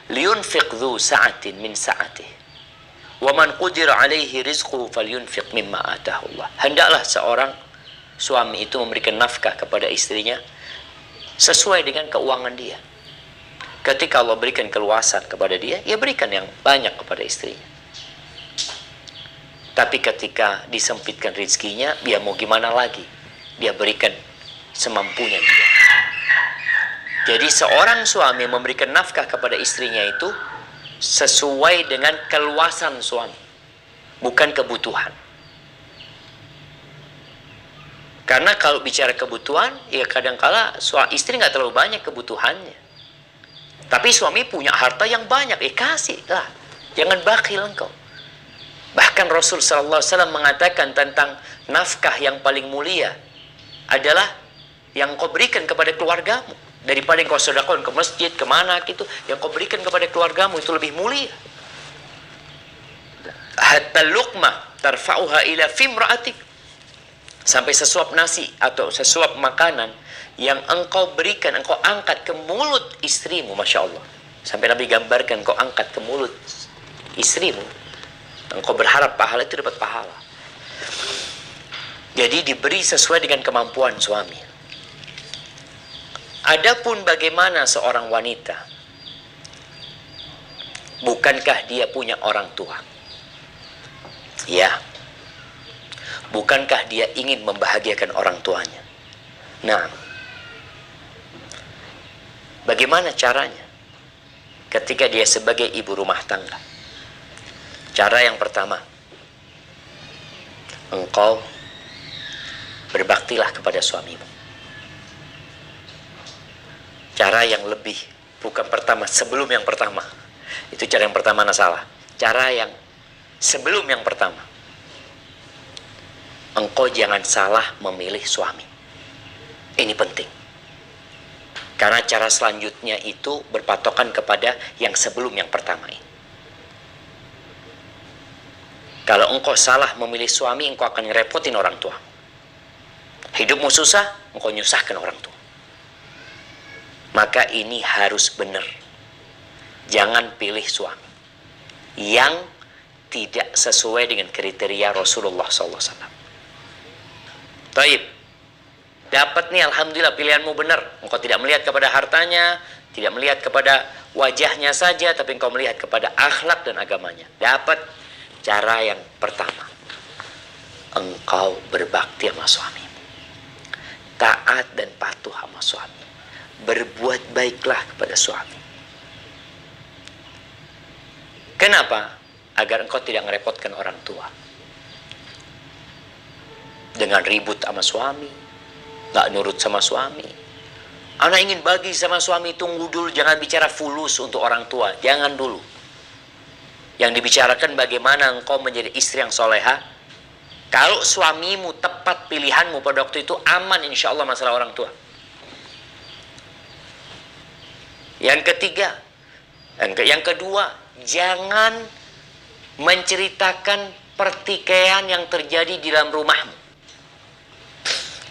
liyunfiq dzu sa'atin min sa'atihi wa man qudira 'alaihi rizquhu falyunfiq mimma atahu Allah. Hendaklah seorang suami itu memberikan nafkah kepada istrinya sesuai dengan keuangan dia. Ketika Allah berikan keluasan kepada dia, ya berikan yang banyak kepada istrinya. Tapi ketika disempitkan rezekinya, dia mau gimana lagi? Dia berikan semampunya dia. Jadi seorang suami memberikan nafkah kepada istrinya itu sesuai dengan keluasan suami, bukan kebutuhan. Karena kalau bicara kebutuhan, ya kadangkala istri nggak terlalu banyak kebutuhannya. Tapi suami punya harta yang banyak, kasih lah. Jangan bakhil engkau. Bahkan Rasul sallallahu alaihi wasallam mengatakan tentang nafkah yang paling mulia adalah yang kau berikan kepada keluargamu. Daripada yang kau sedekahkan ke masjid, kemana gitu, yang kau berikan kepada keluargamu itu lebih mulia. Hatta luqmah tarfa'uha ila fimra'atik. Sampai sesuap nasi atau sesuap makanan yang engkau berikan, engkau angkat ke mulut istrimu, Masya Allah. Sampai Nabi gambarkan engkau angkat ke mulut istrimu, engkau berharap pahala, itu dapat pahala. Jadi diberi sesuai dengan kemampuan suami. Adapun bagaimana seorang wanita, bukankah dia punya orang tua? Ya. Bukankah dia ingin membahagiakan orang tuanya? Nah, bagaimana caranya ketika dia sebagai ibu rumah tangga? Cara yang pertama, engkau berbaktilah kepada suamimu. Cara yang lebih, bukan pertama, sebelum yang pertama. Itu cara yang pertama, salah. Cara yang sebelum yang pertama, engkau jangan salah memilih suami. Ini penting. Karena cara selanjutnya itu berpatokan kepada yang sebelum yang pertama ini. Kalau engkau salah memilih suami, engkau akan ngerepotin orang tua. Hidupmu susah, engkau nyusahkan orang tua. Maka ini harus benar. Jangan pilih suami yang tidak sesuai dengan kriteria Rasulullah SAW. Taib, dapat nih, alhamdulillah pilihanmu benar. Engkau tidak melihat kepada hartanya, tidak melihat kepada wajahnya saja, tapi engkau melihat kepada akhlak dan agamanya. Dapat. Cara yang pertama, engkau berbakti sama suami, taat dan patuh sama suami, berbuat baiklah kepada suami. Kenapa? Agar engkau tidak merepotkan orang tua dengan ribut sama suami, gak nurut sama suami. Anak ingin bagi sama suami, tunggu dulu, jangan bicara fulus untuk orang tua, jangan dulu. Yang dibicarakan bagaimana engkau menjadi istri yang soleha. Kalau suamimu tepat pilihanmu pada waktu itu, aman insya Allah masalah orang tua. Yang ketiga, yang kedua, jangan menceritakan pertikaian yang terjadi di dalam rumahmu.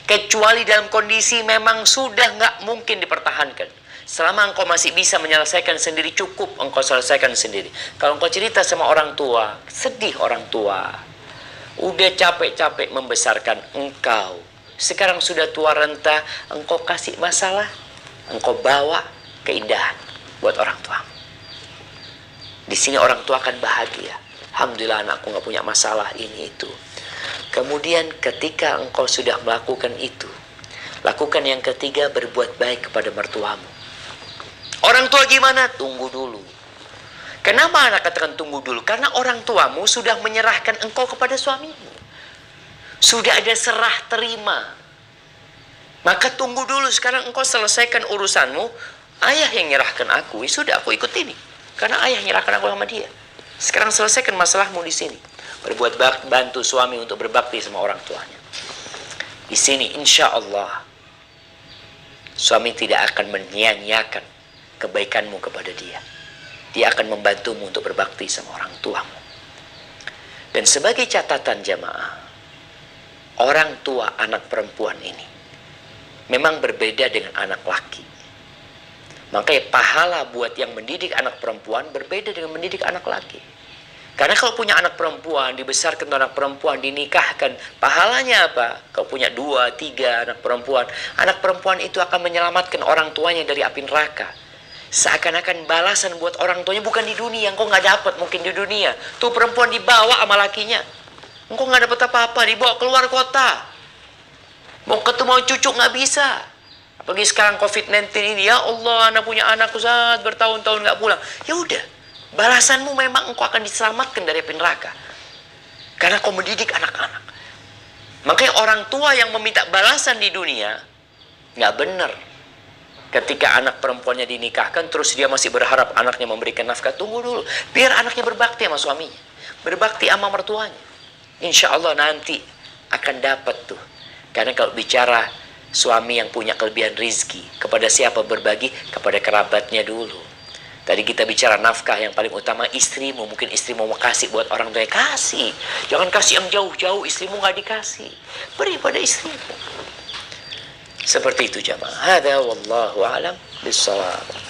Kecuali dalam kondisi memang sudah nggak mungkin dipertahankan. Selama engkau masih bisa menyelesaikan sendiri, cukup engkau selesaikan sendiri. Kalau engkau cerita sama orang tua, sedih orang tua. Udah capek-capek membesarkan engkau. Sekarang sudah tua renta, engkau kasih masalah. Engkau bawa keindahan buat orang tua. Di sini orang tua akan bahagia. Alhamdulillah anakku nggak punya masalah ini itu. Kemudian ketika engkau sudah melakukan itu, lakukan yang ketiga, berbuat baik kepada mertuamu. Orang tua gimana? Tunggu dulu. Kenapa anak katakan tunggu dulu? Karena orang tuamu sudah menyerahkan engkau kepada suamimu. Sudah ada serah terima. Maka tunggu dulu, sekarang engkau selesaikan urusanmu. Ayah yang menyerahkan aku, sudah aku ikut ini. Karena ayah menyerahkan aku sama dia. Sekarang selesaikan masalahmu di sini. Berbuat bantu suami untuk berbakti sama orang tuanya. Di sini insya Allah suami tidak akan menyia-nyiakan kebaikanmu kepada dia. Dia akan membantumu untuk berbakti sama orang tuamu. Dan sebagai catatan jamaah, orang tua anak perempuan ini memang berbeda dengan anak laki. Makanya pahala buat yang mendidik anak perempuan berbeda dengan mendidik anak laki. Karena kalau punya anak perempuan, dibesarkan anak perempuan, dinikahkan, pahalanya apa? Kalau punya 2, 3 anak perempuan itu akan menyelamatkan orang tuanya dari api neraka. Seakan-akan balasan buat orang tuanya bukan di dunia, engkau nggak dapat mungkin di dunia. Tuh perempuan dibawa sama lakinya, engkau nggak dapat apa-apa, dibawa keluar kota. Mau ketemu cucu nggak bisa. Apalagi sekarang COVID-19 ini, ya Allah, anak punya anak Ustaz bertahun-tahun nggak pulang. Ya udah, balasanmu memang engkau akan diselamatkan dari api neraka. Karena kau mendidik anak-anak. Makanya orang tua yang meminta balasan di dunia, nggak benar. Ketika anak perempuannya dinikahkan, terus dia masih berharap anaknya memberikan nafkah. Tunggu dulu, biar anaknya berbakti sama suaminya, berbakti sama mertuanya. Insya Allah nanti akan dapat tuh. Karena kalau bicara suami yang punya kelebihan rizki, kepada siapa berbagi? Kepada kerabatnya dulu. Tadi kita bicara nafkah, yang paling utama istrimu. Mungkin istrimu mau kasih buat orang tua, kasih. Jangan kasih yang jauh-jauh, istrimu nggak dikasih. Beri pada istrimu. Seperti itu jamaah. Hada wallahu a'lam bissawab.